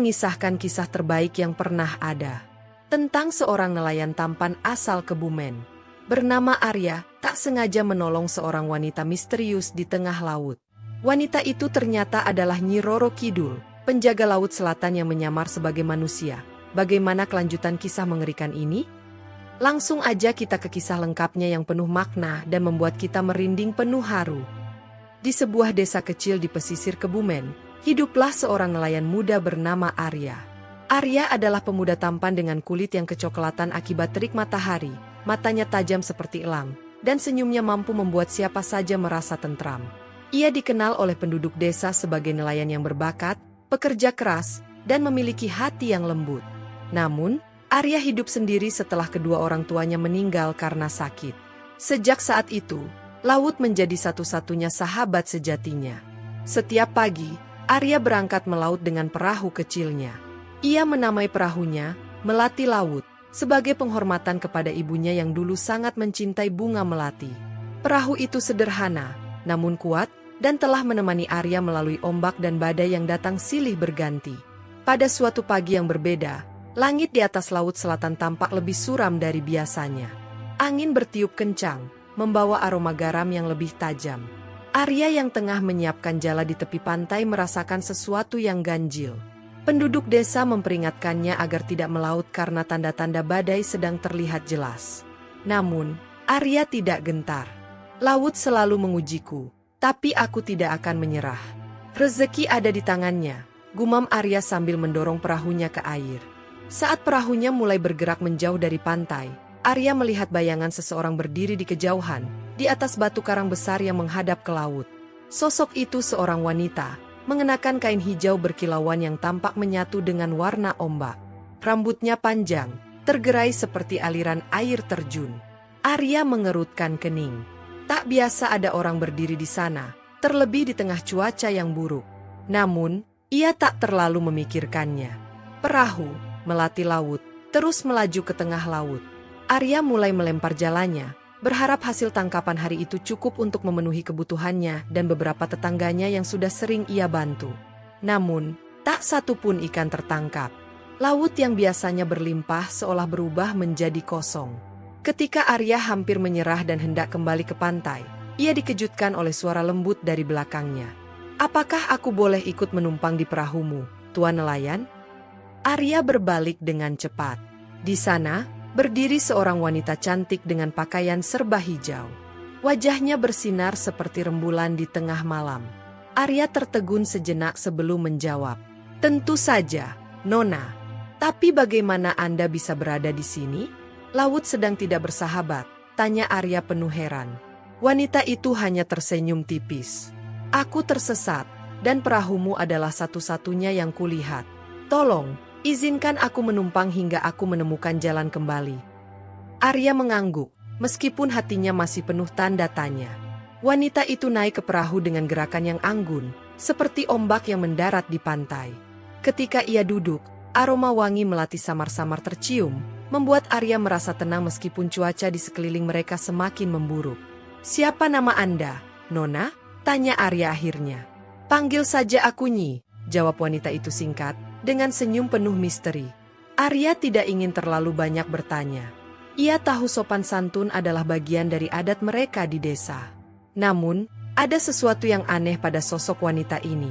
mengisahkan kisah terbaik yang pernah ada. Tentang seorang nelayan tampan asal Kebumen. Bernama Arya, tak sengaja menolong seorang wanita misterius di tengah laut. Wanita itu ternyata adalah Nyi Roro Kidul, penjaga laut selatan yang menyamar sebagai manusia. Bagaimana kelanjutan kisah mengerikan ini? Langsung aja kita ke kisah lengkapnya yang penuh makna dan membuat kita merinding penuh haru. Di sebuah desa kecil di pesisir Kebumen, hiduplah seorang nelayan muda bernama Arya. Arya adalah pemuda tampan dengan kulit yang kecoklatan akibat terik matahari, matanya tajam seperti elang, dan senyumnya mampu membuat siapa saja merasa tentram. Ia dikenal oleh penduduk desa sebagai nelayan yang berbakat, pekerja keras, dan memiliki hati yang lembut. Namun, Arya hidup sendiri setelah kedua orang tuanya meninggal karena sakit. Sejak saat itu, laut menjadi satu-satunya sahabat sejatinya. Setiap pagi, Arya berangkat melaut dengan perahu kecilnya. Ia menamai perahunya Melati Laut, sebagai penghormatan kepada ibunya yang dulu sangat mencintai bunga melati. Perahu itu sederhana, namun kuat, dan telah menemani Arya melalui ombak dan badai yang datang silih berganti. Pada suatu pagi yang berbeda, langit di atas laut selatan tampak lebih suram dari biasanya. Angin bertiup kencang, membawa aroma garam yang lebih tajam. Arya yang tengah menyiapkan jala di tepi pantai merasakan sesuatu yang ganjil. Penduduk desa memperingatkannya agar tidak melaut karena tanda-tanda badai sedang terlihat jelas. Namun, Arya tidak gentar. Laut selalu mengujiku, tapi aku tidak akan menyerah. Rezeki ada di tangannya, gumam Arya sambil mendorong perahunya ke air. Saat perahunya mulai bergerak menjauh dari pantai, Arya melihat bayangan seseorang berdiri di kejauhan, di atas batu karang besar yang menghadap ke laut. Sosok itu seorang wanita, mengenakan kain hijau berkilauan yang tampak menyatu dengan warna ombak. Rambutnya panjang, tergerai seperti aliran air terjun. Arya mengerutkan kening. Tak biasa ada orang berdiri di sana, terlebih di tengah cuaca yang buruk. Namun, ia tak terlalu memikirkannya. Perahu Melati Laut terus melaju ke tengah laut. Arya mulai melempar jalannya, berharap hasil tangkapan hari itu cukup untuk memenuhi kebutuhannya dan beberapa tetangganya yang sudah sering ia bantu. Namun, tak satu pun ikan tertangkap. Laut yang biasanya berlimpah seolah berubah menjadi kosong. Ketika Arya hampir menyerah dan hendak kembali ke pantai, ia dikejutkan oleh suara lembut dari belakangnya. "Apakah aku boleh ikut menumpang di perahumu, Tuan Nelayan?" Arya berbalik dengan cepat. Di sana, berdiri seorang wanita cantik dengan pakaian serba hijau. Wajahnya bersinar seperti rembulan di tengah malam. Arya tertegun sejenak sebelum menjawab. "Tentu saja, Nona. Tapi bagaimana Anda bisa berada di sini? Laut sedang tidak bersahabat," tanya Arya penuh heran. Wanita itu hanya tersenyum tipis. "Aku tersesat, dan perahumu adalah satu-satunya yang kulihat. Tolong, izinkan aku menumpang hingga aku menemukan jalan kembali." Arya mengangguk, meskipun hatinya masih penuh tanda tanya. Wanita itu naik ke perahu dengan gerakan yang anggun, seperti ombak yang mendarat di pantai. Ketika ia duduk, aroma wangi melati samar-samar tercium, membuat Arya merasa tenang meskipun cuaca di sekeliling mereka semakin memburuk. "Siapa nama Anda, Nona?" tanya Arya akhirnya. "Panggil saja aku Nyi," jawab wanita itu singkat, dengan senyum penuh misteri. Arya tidak ingin terlalu banyak bertanya. Ia tahu sopan santun adalah bagian dari adat mereka di desa. Namun, ada sesuatu yang aneh pada sosok wanita ini.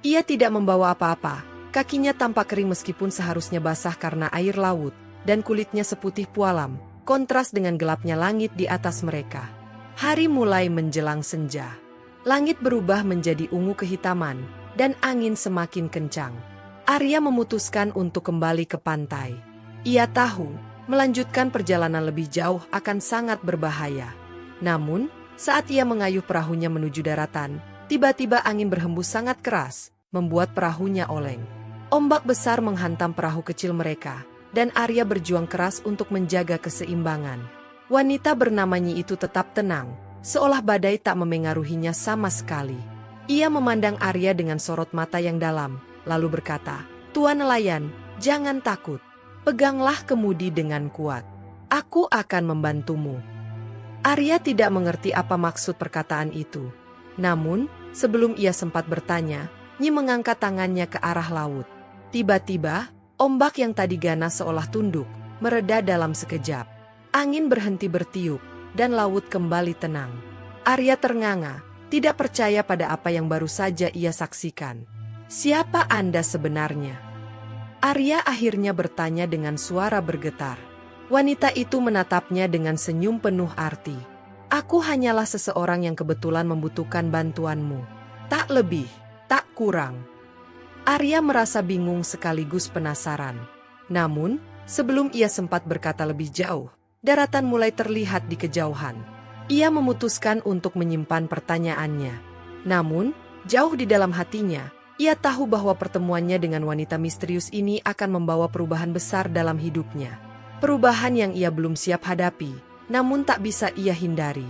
Ia tidak membawa apa-apa, kakinya tampak kering meskipun seharusnya basah karena air laut, dan kulitnya seputih pualam, kontras dengan gelapnya langit di atas mereka. Hari mulai menjelang senja. Langit berubah menjadi ungu kehitaman, dan angin semakin kencang. Arya memutuskan untuk kembali ke pantai. Ia tahu, melanjutkan perjalanan lebih jauh akan sangat berbahaya. Namun, saat ia mengayuh perahunya menuju daratan, tiba-tiba angin berhembus sangat keras, membuat perahunya oleng. Ombak besar menghantam perahu kecil mereka, dan Arya berjuang keras untuk menjaga keseimbangan. Wanita bernama Nyi itu tetap tenang, seolah badai tak memengaruhinya sama sekali. Ia memandang Arya dengan sorot mata yang dalam, lalu berkata, "Tuan Nelayan, jangan takut. Peganglah kemudi dengan kuat. Aku akan membantumu." Arya tidak mengerti apa maksud perkataan itu. Namun, sebelum ia sempat bertanya, Nyi mengangkat tangannya ke arah laut. Tiba-tiba, ombak yang tadi ganas seolah tunduk, mereda dalam sekejap. Angin berhenti bertiup, dan laut kembali tenang. Arya ternganga, tidak percaya pada apa yang baru saja ia saksikan. "Siapa Anda sebenarnya?" Arya akhirnya bertanya dengan suara bergetar. Wanita itu menatapnya dengan senyum penuh arti. "Aku hanyalah seseorang yang kebetulan membutuhkan bantuanmu. Tak lebih, tak kurang." Arya merasa bingung sekaligus penasaran. Namun, sebelum ia sempat berkata lebih jauh, daratan mulai terlihat di kejauhan. Ia memutuskan untuk menyimpan pertanyaannya. Namun, jauh di dalam hatinya, ia tahu bahwa pertemuannya dengan wanita misterius ini akan membawa perubahan besar dalam hidupnya. Perubahan yang ia belum siap hadapi, namun tak bisa ia hindari.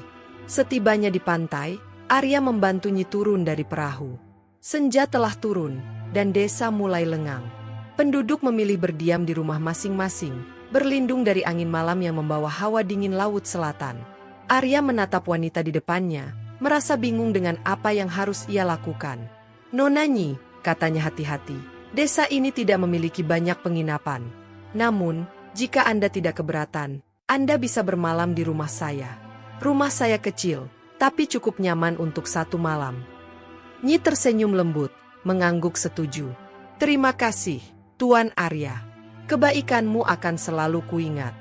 Setibanya di pantai, Arya membantu Nyi turun dari perahu. Senja telah turun, dan desa mulai lengang. Penduduk memilih berdiam di rumah masing-masing, berlindung dari angin malam yang membawa hawa dingin laut selatan. Arya menatap wanita di depannya, merasa bingung dengan apa yang harus ia lakukan. "Nona Nyi," katanya hati-hati, "desa ini tidak memiliki banyak penginapan. Namun, jika Anda tidak keberatan, Anda bisa bermalam di rumah saya. Rumah saya kecil, tapi cukup nyaman untuk 1 malam." Nyi tersenyum lembut, mengangguk setuju. "Terima kasih, Tuan Arya. Kebaikanmu akan selalu kuingat."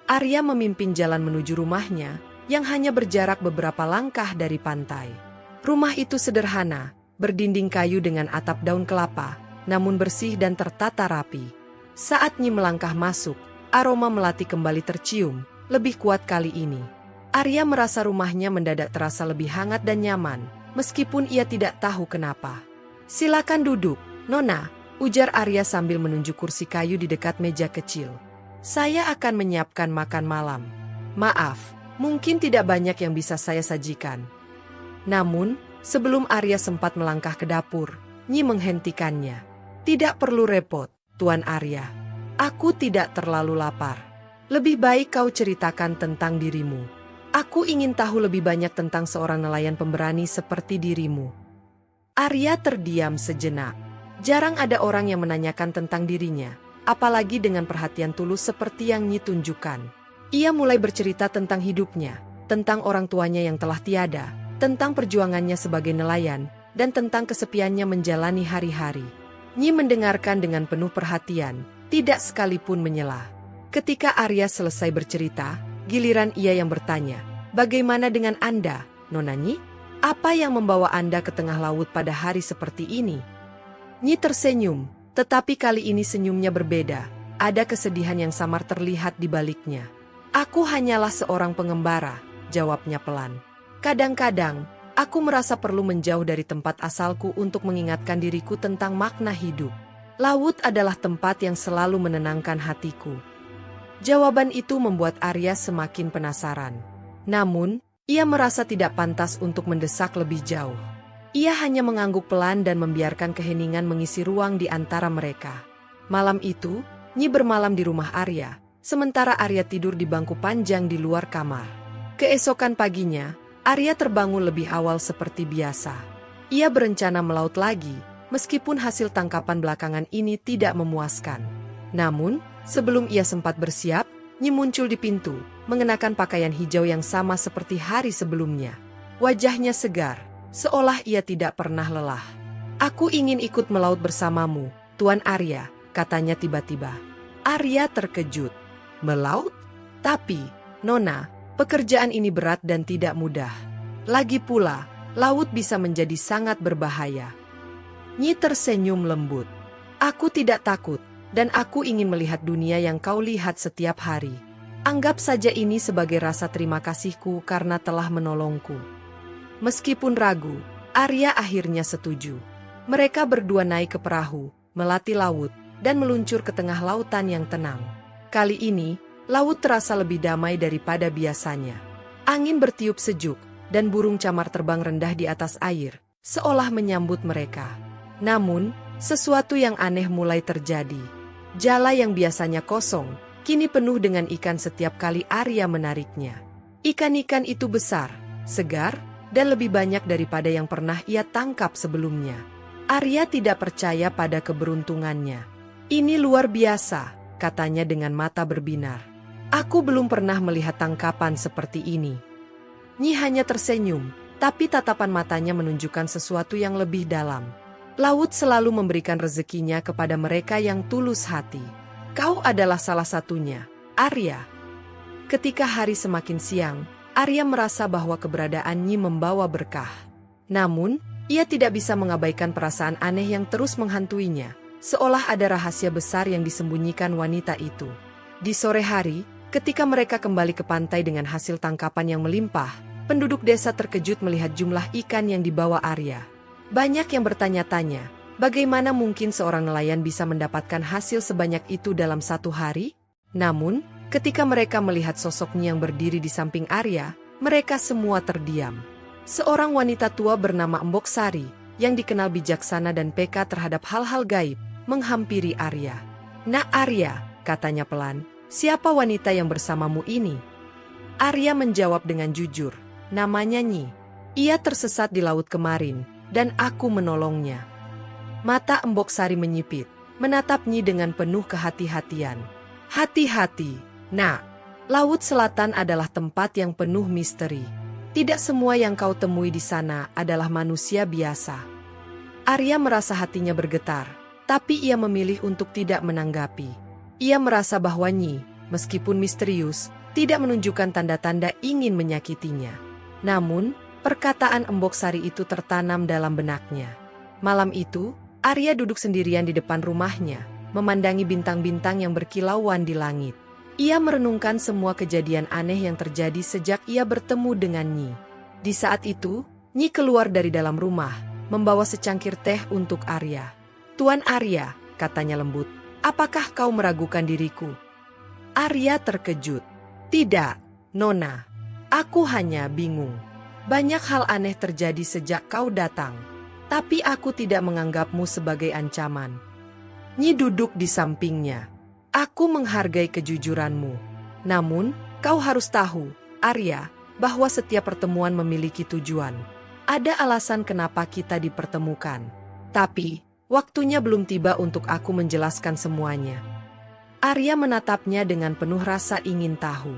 Arya memimpin jalan menuju rumahnya, yang hanya berjarak beberapa langkah dari pantai. Rumah itu sederhana, berdinding kayu dengan atap daun kelapa, namun bersih dan tertata rapi. Saat Nyi melangkah masuk, aroma melati kembali tercium, lebih kuat kali ini. Arya merasa rumahnya mendadak terasa lebih hangat dan nyaman, meskipun ia tidak tahu kenapa. "Silakan duduk, Nona," ujar Arya sambil menunjuk kursi kayu di dekat meja kecil. "Saya akan menyiapkan makan malam. Maaf, mungkin tidak banyak yang bisa saya sajikan." Namun, sebelum Arya sempat melangkah ke dapur, Nyi menghentikannya. "Tidak perlu repot, Tuan Arya. Aku tidak terlalu lapar. Lebih baik kau ceritakan tentang dirimu. Aku ingin tahu lebih banyak tentang seorang nelayan pemberani seperti dirimu." Arya terdiam sejenak. Jarang ada orang yang menanyakan tentang dirinya, apalagi dengan perhatian tulus seperti yang Nyi tunjukkan. Ia mulai bercerita tentang hidupnya, tentang orang tuanya yang telah tiada, tentang perjuangannya sebagai nelayan, dan tentang kesepiannya menjalani hari-hari. Nyi mendengarkan dengan penuh perhatian, tidak sekalipun menyela. Ketika Arya selesai bercerita, giliran ia yang bertanya, "Bagaimana dengan Anda, Nona Nyi? Apa yang membawa Anda ke tengah laut pada hari seperti ini?" Nyi tersenyum, tetapi kali ini senyumnya berbeda. Ada kesedihan yang samar terlihat di baliknya. "Aku hanyalah seorang pengembara," jawabnya pelan. "Kadang-kadang, aku merasa perlu menjauh dari tempat asalku untuk mengingatkan diriku tentang makna hidup. Laut adalah tempat yang selalu menenangkan hatiku." Jawaban itu membuat Arya semakin penasaran. Namun, ia merasa tidak pantas untuk mendesak lebih jauh. Ia hanya mengangguk pelan dan membiarkan keheningan mengisi ruang di antara mereka. Malam itu, Nyi bermalam di rumah Arya, sementara Arya tidur di bangku panjang di luar kamar. Keesokan paginya, Arya terbangun lebih awal seperti biasa. Ia berencana melaut lagi, meskipun hasil tangkapan belakangan ini tidak memuaskan. Namun, sebelum ia sempat bersiap, Nyi muncul di pintu, mengenakan pakaian hijau yang sama seperti hari sebelumnya. Wajahnya segar, seolah ia tidak pernah lelah. "Aku ingin ikut melaut bersamamu, Tuan Arya," katanya tiba-tiba. Arya terkejut. "Melaut? Tapi, Nona, pekerjaan ini berat dan tidak mudah. Lagi pula, laut bisa menjadi sangat berbahaya." Nyi tersenyum lembut. "Aku tidak takut, dan aku ingin melihat dunia yang kau lihat setiap hari. Anggap saja ini sebagai rasa terima kasihku karena telah menolongku." Meskipun ragu, Arya akhirnya setuju. Mereka berdua naik ke perahu, melatih laut, dan meluncur ke tengah lautan yang tenang. Kali ini, laut terasa lebih damai daripada biasanya. Angin bertiup sejuk, dan burung camar terbang rendah di atas air, seolah menyambut mereka. Namun, sesuatu yang aneh mulai terjadi. Jala yang biasanya kosong, kini penuh dengan ikan setiap kali Arya menariknya. Ikan-ikan itu besar, segar, dan lebih banyak daripada yang pernah ia tangkap sebelumnya. Arya tidak percaya pada keberuntungannya. Ini luar biasa, katanya dengan mata berbinar. Aku belum pernah melihat tangkapan seperti ini. Nyi hanya tersenyum, tapi tatapan matanya menunjukkan sesuatu yang lebih dalam. Laut selalu memberikan rezekinya kepada mereka yang tulus hati. Kau adalah salah satunya, Arya. Ketika hari semakin siang, Arya merasa bahwa keberadaan Nyi membawa berkah. Namun, ia tidak bisa mengabaikan perasaan aneh yang terus menghantuinya, seolah ada rahasia besar yang disembunyikan wanita itu. Di sore hari, ketika mereka kembali ke pantai dengan hasil tangkapan yang melimpah, penduduk desa terkejut melihat jumlah ikan yang dibawa Arya. Banyak yang bertanya-tanya, bagaimana mungkin seorang nelayan bisa mendapatkan hasil sebanyak itu dalam satu hari? Namun, ketika mereka melihat sosoknya yang berdiri di samping Arya, mereka semua terdiam. Seorang wanita tua bernama Embok Sari, yang dikenal bijaksana dan peka terhadap hal-hal gaib, menghampiri Arya. "Nak Arya," katanya pelan, "siapa wanita yang bersamamu ini?" Arya menjawab dengan jujur, "Namanya Nyi. Ia tersesat di laut kemarin, dan aku menolongnya." Mata Embok Sari menyipit, menatap Nyi dengan penuh kehati-hatian. "Hati-hati, Nak. Laut Selatan adalah tempat yang penuh misteri. Tidak semua yang kau temui di sana adalah manusia biasa." Arya merasa hatinya bergetar, tapi ia memilih untuk tidak menanggapi. Ia merasa bahwa Nyi, meskipun misterius, tidak menunjukkan tanda-tanda ingin menyakitinya. Namun, perkataan Embok Sari itu tertanam dalam benaknya. Malam itu, Arya duduk sendirian di depan rumahnya, memandangi bintang-bintang yang berkilauan di langit. Ia merenungkan semua kejadian aneh yang terjadi sejak ia bertemu dengan Nyi. Di saat itu, Nyi keluar dari dalam rumah, membawa secangkir teh untuk Arya. "Tuan Arya," katanya lembut, "apakah kau meragukan diriku?" Arya terkejut. "Tidak, Nona. Aku hanya bingung. Banyak hal aneh terjadi sejak kau datang. Tapi aku tidak menganggapmu sebagai ancaman." Nyi duduk di sampingnya. "Aku menghargai kejujuranmu. Namun, kau harus tahu, Arya, bahwa setiap pertemuan memiliki tujuan. Ada alasan kenapa kita dipertemukan. Tapi, waktunya belum tiba untuk aku menjelaskan semuanya." Arya menatapnya dengan penuh rasa ingin tahu.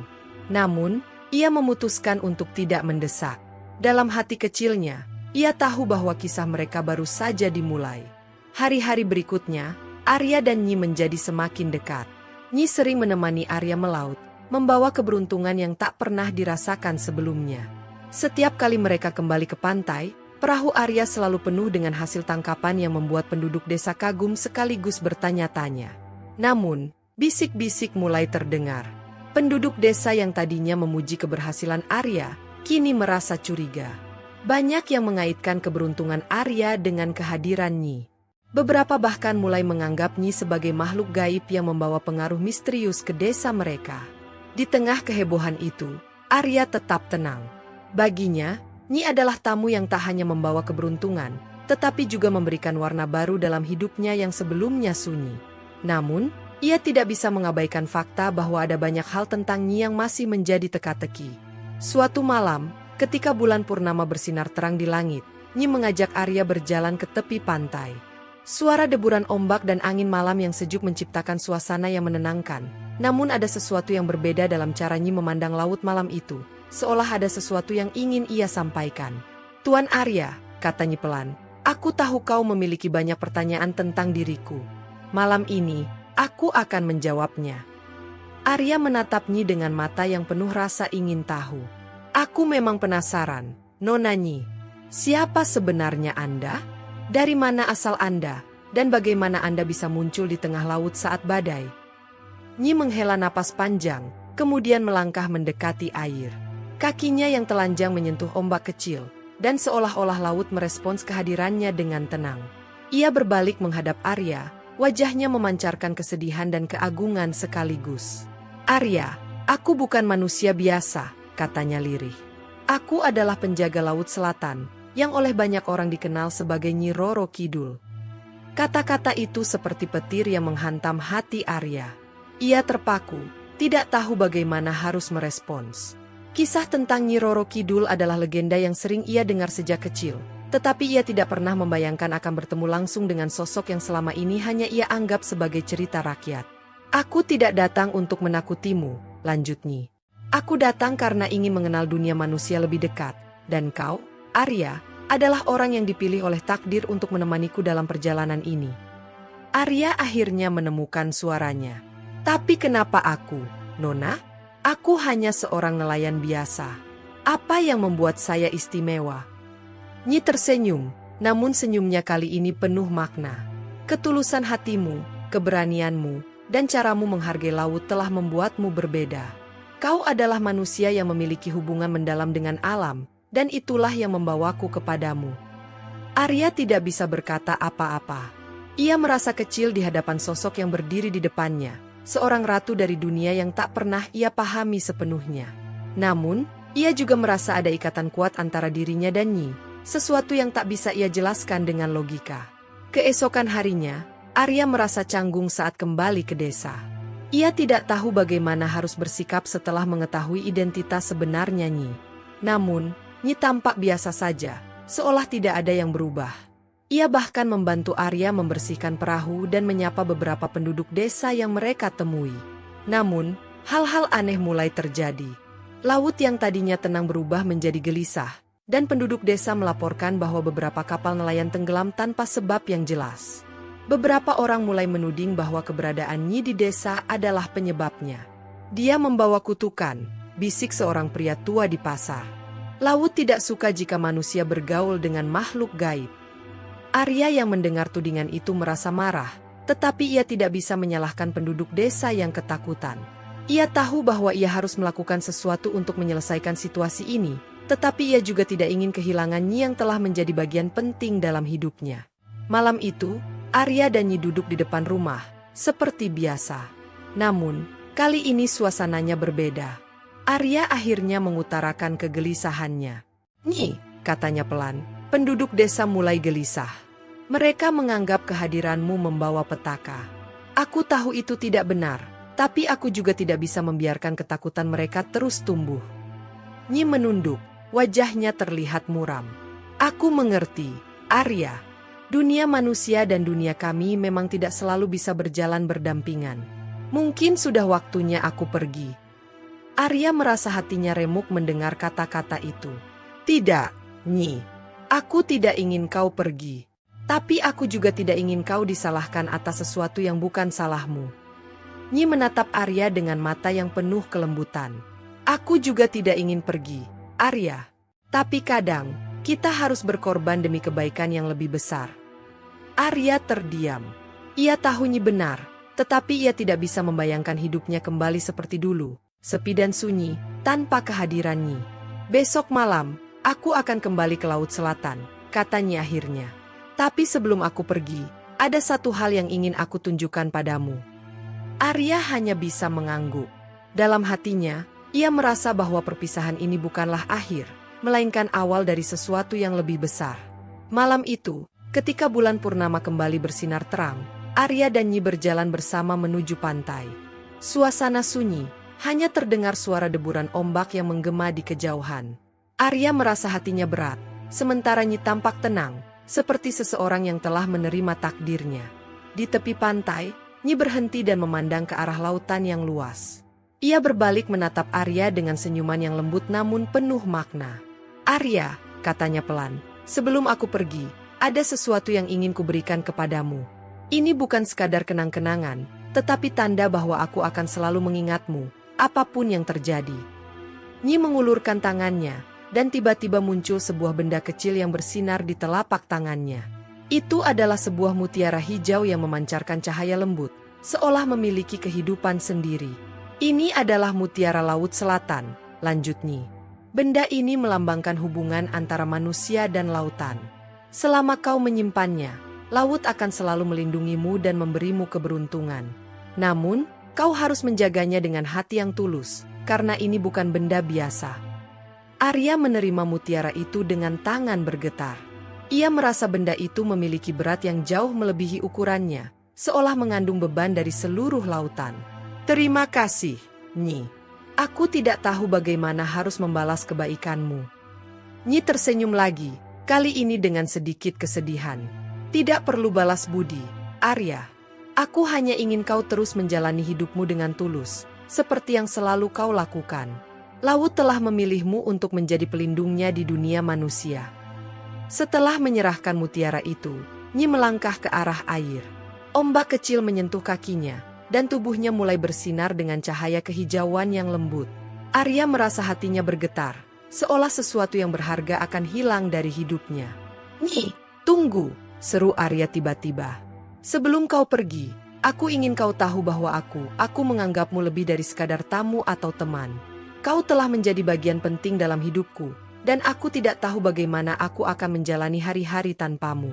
Namun, ia memutuskan untuk tidak mendesak. Dalam hati kecilnya, ia tahu bahwa kisah mereka baru saja dimulai. Hari-hari berikutnya, Arya dan Nyi menjadi semakin dekat. Nyi sering menemani Arya melaut, membawa keberuntungan yang tak pernah dirasakan sebelumnya. Setiap kali mereka kembali ke pantai, perahu Arya selalu penuh dengan hasil tangkapan yang membuat penduduk desa kagum sekaligus bertanya-tanya. Namun, bisik-bisik mulai terdengar. Penduduk desa yang tadinya memuji keberhasilan Arya, kini merasa curiga. Banyak yang mengaitkan keberuntungan Arya dengan kehadiran Nyi. Beberapa bahkan mulai menganggap Nyi sebagai makhluk gaib yang membawa pengaruh misterius ke desa mereka. Di tengah kehebohan itu, Arya tetap tenang. Baginya, Nyi adalah tamu yang tak hanya membawa keberuntungan, tetapi juga memberikan warna baru dalam hidupnya yang sebelumnya sunyi. Namun, ia tidak bisa mengabaikan fakta bahwa ada banyak hal tentang Nyi yang masih menjadi teka-teki. Suatu malam, ketika bulan purnama bersinar terang di langit, Nyi mengajak Arya berjalan ke tepi pantai. Suara deburan ombak dan angin malam yang sejuk menciptakan suasana yang menenangkan. Namun ada sesuatu yang berbeda dalam cara Nyi memandang laut malam itu, seolah ada sesuatu yang ingin ia sampaikan. "Tuan Arya," kata Nyi pelan, "aku tahu kau memiliki banyak pertanyaan tentang diriku. Malam ini, aku akan menjawabnya." Arya menatap Nyi dengan mata yang penuh rasa ingin tahu. "Aku memang penasaran, Nona Nyi. Siapa sebenarnya Anda? Dari mana asal Anda, dan bagaimana Anda bisa muncul di tengah laut saat badai?" Nyi menghela napas panjang, kemudian melangkah mendekati air. Kakinya yang telanjang menyentuh ombak kecil, dan seolah-olah laut merespons kehadirannya dengan tenang. Ia berbalik menghadap Arya, wajahnya memancarkan kesedihan dan keagungan sekaligus. "Arya, aku bukan manusia biasa," katanya lirih. "Aku adalah penjaga Laut Selatan, yang oleh banyak orang dikenal sebagai Nyi Roro Kidul." Kata-kata itu seperti petir yang menghantam hati Arya. Ia terpaku, tidak tahu bagaimana harus merespons. Kisah tentang Nyi Roro Kidul adalah legenda yang sering ia dengar sejak kecil, Tetapi ia tidak pernah membayangkan akan bertemu langsung dengan sosok yang selama ini hanya ia anggap sebagai cerita rakyat. Aku tidak datang untuk menakutimu, lanjut Nyi. Aku datang karena ingin mengenal dunia manusia lebih dekat. Dan kau, Arya, adalah orang yang dipilih oleh takdir untuk menemaniku dalam perjalanan ini. Arya akhirnya menemukan suaranya. Tapi kenapa aku, Nona? Aku hanya seorang nelayan biasa. Apa yang membuat saya istimewa? Nyi tersenyum, namun senyumnya kali ini penuh makna. Ketulusan hatimu, keberanianmu, dan caramu menghargai laut telah membuatmu berbeda. Kau adalah manusia yang memiliki hubungan mendalam dengan alam, dan itulah yang membawaku kepadamu. Arya tidak bisa berkata apa-apa. Ia merasa kecil di hadapan sosok yang berdiri di depannya. Seorang ratu dari dunia yang tak pernah ia pahami sepenuhnya. Namun, ia juga merasa ada ikatan kuat antara dirinya dan Nyi, sesuatu yang tak bisa ia jelaskan dengan logika. Keesokan harinya, Arya merasa canggung saat kembali ke desa. Ia tidak tahu bagaimana harus bersikap setelah mengetahui identitas sebenarnya Nyi. Namun, Nyi tampak biasa saja, seolah tidak ada yang berubah. Ia bahkan membantu Arya membersihkan perahu dan menyapa beberapa penduduk desa yang mereka temui. Namun, hal-hal aneh mulai terjadi. Laut yang tadinya tenang berubah menjadi gelisah, dan penduduk desa melaporkan bahwa beberapa kapal nelayan tenggelam tanpa sebab yang jelas. Beberapa orang mulai menuding bahwa keberadaan Nyi di desa adalah penyebabnya. Dia membawa kutukan, bisik seorang pria tua di pasar. Laut tidak suka jika manusia bergaul dengan makhluk gaib. Arya yang mendengar tudingan itu merasa marah, tetapi ia tidak bisa menyalahkan penduduk desa yang ketakutan. Ia tahu bahwa ia harus melakukan sesuatu untuk menyelesaikan situasi ini, tetapi ia juga tidak ingin kehilangan Nyi yang telah menjadi bagian penting dalam hidupnya. Malam itu, Arya dan Nyi duduk di depan rumah, seperti biasa. Namun, kali ini suasananya berbeda. Arya akhirnya mengutarakan kegelisahannya. "Nyi," katanya pelan, penduduk desa mulai gelisah. "Mereka menganggap kehadiranmu membawa petaka. Aku tahu itu tidak benar, tapi aku juga tidak bisa membiarkan ketakutan mereka terus tumbuh." Nyi menunduk, wajahnya terlihat muram. "Aku mengerti, Arya. Dunia manusia dan dunia kami memang tidak selalu bisa berjalan berdampingan. Mungkin sudah waktunya aku pergi." Arya merasa hatinya remuk mendengar kata-kata itu. "Tidak, Nyi. Aku tidak ingin kau pergi. Tapi aku juga tidak ingin kau disalahkan atas sesuatu yang bukan salahmu." Nyi menatap Arya dengan mata yang penuh kelembutan. "Aku juga tidak ingin pergi, Arya. Tapi kadang, kita harus berkorban demi kebaikan yang lebih besar." Arya terdiam. Ia tahu Nyi benar, tetapi ia tidak bisa membayangkan hidupnya kembali seperti dulu, sepi dan sunyi, tanpa kehadiran Nyi. "Besok malam, aku akan kembali ke Laut Selatan," katanya akhirnya. "Tapi sebelum aku pergi, ada satu hal yang ingin aku tunjukkan padamu." Arya hanya bisa mengangguk. Dalam hatinya, ia merasa bahwa perpisahan ini bukanlah akhir, melainkan awal dari sesuatu yang lebih besar. Malam itu, ketika bulan purnama kembali bersinar terang, Arya dan Nyi berjalan bersama menuju pantai. Suasana sunyi, hanya terdengar suara deburan ombak yang menggema di kejauhan. Arya merasa hatinya berat, sementara Nyi tampak tenang, seperti seseorang yang telah menerima takdirnya. Di tepi pantai, Nyi berhenti dan memandang ke arah lautan yang luas. Ia berbalik menatap Arya dengan senyuman yang lembut namun penuh makna. "Arya," katanya pelan, "sebelum aku pergi, ada sesuatu yang ingin kuberikan kepadamu. Ini bukan sekadar kenang-kenangan, tetapi tanda bahwa aku akan selalu mengingatmu, apapun yang terjadi." Nyi mengulurkan tangannya, dan tiba-tiba muncul sebuah benda kecil yang bersinar di telapak tangannya. Itu adalah sebuah mutiara hijau yang memancarkan cahaya lembut, seolah memiliki kehidupan sendiri. "Ini adalah mutiara Laut Selatan," lanjut Nyi. "Benda ini melambangkan hubungan antara manusia dan lautan. Selama kau menyimpannya, laut akan selalu melindungimu dan memberimu keberuntungan. Namun, kau harus menjaganya dengan hati yang tulus, karena ini bukan benda biasa." Arya menerima mutiara itu dengan tangan bergetar. Ia merasa benda itu memiliki berat yang jauh melebihi ukurannya, seolah mengandung beban dari seluruh lautan. "Terima kasih, Nyi. Aku tidak tahu bagaimana harus membalas kebaikanmu." Nyi tersenyum lagi, kali ini dengan sedikit kesedihan. Tidak perlu balas budi, Arya. Aku hanya ingin kau terus menjalani hidupmu dengan tulus, seperti yang selalu kau lakukan. Laut telah memilihmu untuk menjadi pelindungnya di dunia manusia. Setelah menyerahkan mutiara itu, Nyi melangkah ke arah air. Ombak kecil menyentuh kakinya, dan tubuhnya mulai bersinar dengan cahaya kehijauan yang lembut. Arya merasa hatinya bergetar, seolah sesuatu yang berharga akan hilang dari hidupnya. "Nyi, tunggu!" seru Arya tiba-tiba. "Sebelum kau pergi, aku ingin kau tahu bahwa aku menganggapmu lebih dari sekadar tamu atau teman. Kau telah menjadi bagian penting dalam hidupku, dan aku tidak tahu bagaimana aku akan menjalani hari-hari tanpamu."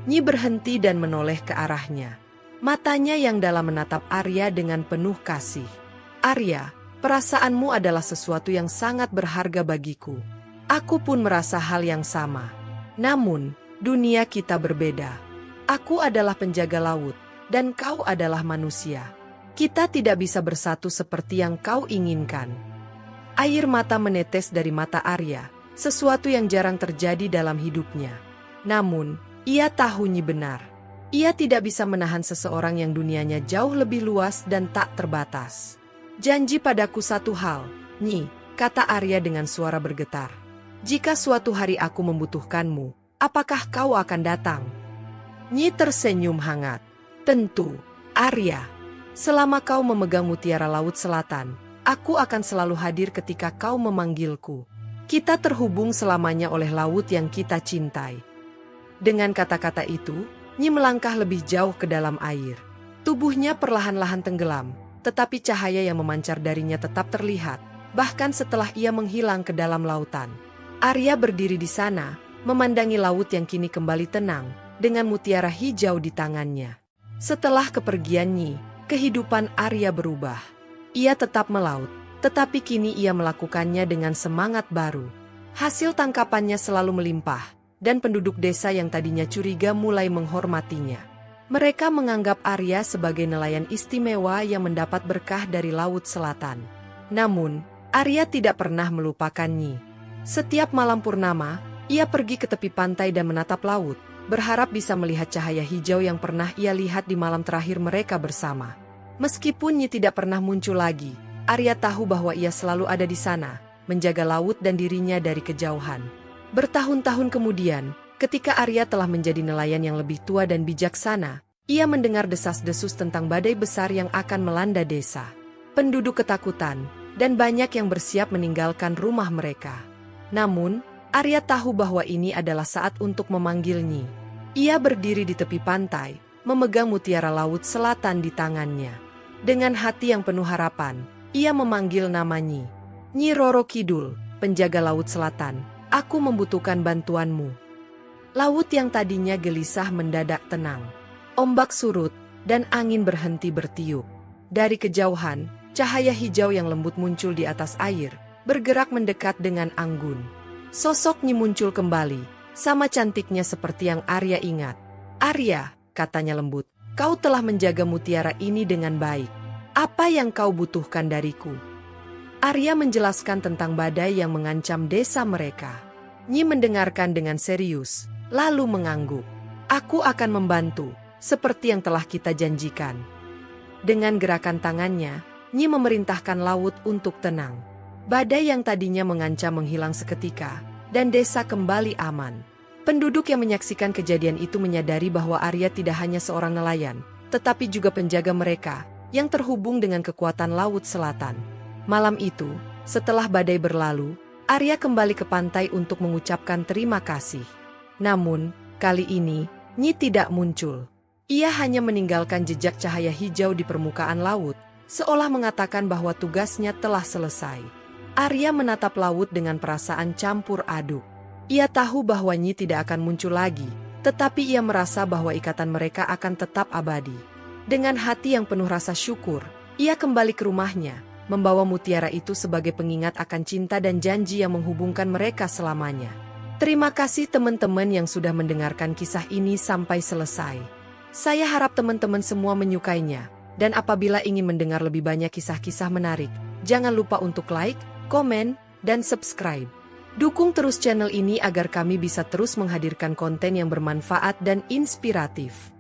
Nyi berhenti dan menoleh ke arahnya. Matanya yang dalam menatap Arya dengan penuh kasih. "Arya, perasaanmu adalah sesuatu yang sangat berharga bagiku. Aku pun merasa hal yang sama. Namun, dunia kita berbeda. Aku adalah penjaga laut, dan kau adalah manusia. Kita tidak bisa bersatu seperti yang kau inginkan." Air mata menetes dari mata Arya, sesuatu yang jarang terjadi dalam hidupnya. Namun, ia tahu Nyi benar. Ia tidak bisa menahan seseorang yang dunianya jauh lebih luas dan tak terbatas. "Janji padaku satu hal, Nyi," kata Arya dengan suara bergetar. "Jika suatu hari aku membutuhkanmu, apakah kau akan datang?" Nyi tersenyum hangat. "Tentu, Arya. Selama kau memegang mutiara Laut Selatan, aku akan selalu hadir ketika kau memanggilku. Kita terhubung selamanya oleh laut yang kita cintai." Dengan kata-kata itu, Nyi melangkah lebih jauh ke dalam air. Tubuhnya perlahan-lahan tenggelam, tetapi cahaya yang memancar darinya tetap terlihat, bahkan setelah ia menghilang ke dalam lautan. Arya berdiri di sana, memandangi laut yang kini kembali tenang, dengan mutiara hijau di tangannya. Setelah kepergian Nyi, kehidupan Arya berubah. Ia tetap melaut, tetapi kini ia melakukannya dengan semangat baru. Hasil tangkapannya selalu melimpah, dan penduduk desa yang tadinya curiga mulai menghormatinya. Mereka menganggap Arya sebagai nelayan istimewa yang mendapat berkah dari Laut Selatan. Namun, Arya tidak pernah melupakan Nyi. Setiap malam purnama, ia pergi ke tepi pantai dan menatap laut, berharap bisa melihat cahaya hijau yang pernah ia lihat di malam terakhir mereka bersama. Meskipun Nyi tidak pernah muncul lagi, Arya tahu bahwa ia selalu ada di sana, menjaga laut dan dirinya dari kejauhan. Bertahun-tahun kemudian, ketika Arya telah menjadi nelayan yang lebih tua dan bijaksana, ia mendengar desas-desus tentang badai besar yang akan melanda desa. Penduduk ketakutan, dan banyak yang bersiap meninggalkan rumah mereka. Namun, Arya tahu bahwa ini adalah saat untuk memanggil Nyi. Ia berdiri di tepi pantai, memegang mutiara Laut Selatan di tangannya. Dengan hati yang penuh harapan, ia memanggil nama Nyi. "Nyi Roro Kidul, penjaga Laut Selatan. Aku membutuhkan bantuanmu." Laut yang tadinya gelisah mendadak tenang. Ombak surut, dan angin berhenti bertiup. Dari kejauhan, cahaya hijau yang lembut muncul di atas air, bergerak mendekat dengan anggun. Sosok Nyi muncul kembali, sama cantiknya seperti yang Arya ingat. "Arya," katanya lembut, "kau telah menjaga mutiara ini dengan baik. Apa yang kau butuhkan dariku?" Arya menjelaskan tentang badai yang mengancam desa mereka. Nyi mendengarkan dengan serius, lalu mengangguk. "Aku akan membantu, seperti yang telah kita janjikan." Dengan gerakan tangannya, Nyi memerintahkan laut untuk tenang. Badai yang tadinya mengancam menghilang seketika, dan desa kembali aman. Penduduk yang menyaksikan kejadian itu menyadari bahwa Arya tidak hanya seorang nelayan, tetapi juga penjaga mereka, yang terhubung dengan kekuatan Laut Selatan. Malam itu, setelah badai berlalu, Arya kembali ke pantai untuk mengucapkan terima kasih. Namun, kali ini, Nyi tidak muncul. Ia hanya meninggalkan jejak cahaya hijau di permukaan laut, seolah mengatakan bahwa tugasnya telah selesai. Arya menatap laut dengan perasaan campur aduk. Ia tahu bahwa Nyi tidak akan muncul lagi, tetapi ia merasa bahwa ikatan mereka akan tetap abadi. Dengan hati yang penuh rasa syukur, ia kembali ke rumahnya, membawa mutiara itu sebagai pengingat akan cinta dan janji yang menghubungkan mereka selamanya. Terima kasih teman-teman yang sudah mendengarkan kisah ini sampai selesai. Saya harap teman-teman semua menyukainya, dan apabila ingin mendengar lebih banyak kisah-kisah menarik, jangan lupa untuk like, komen, dan subscribe. Dukung terus channel ini agar kami bisa terus menghadirkan konten yang bermanfaat dan inspiratif.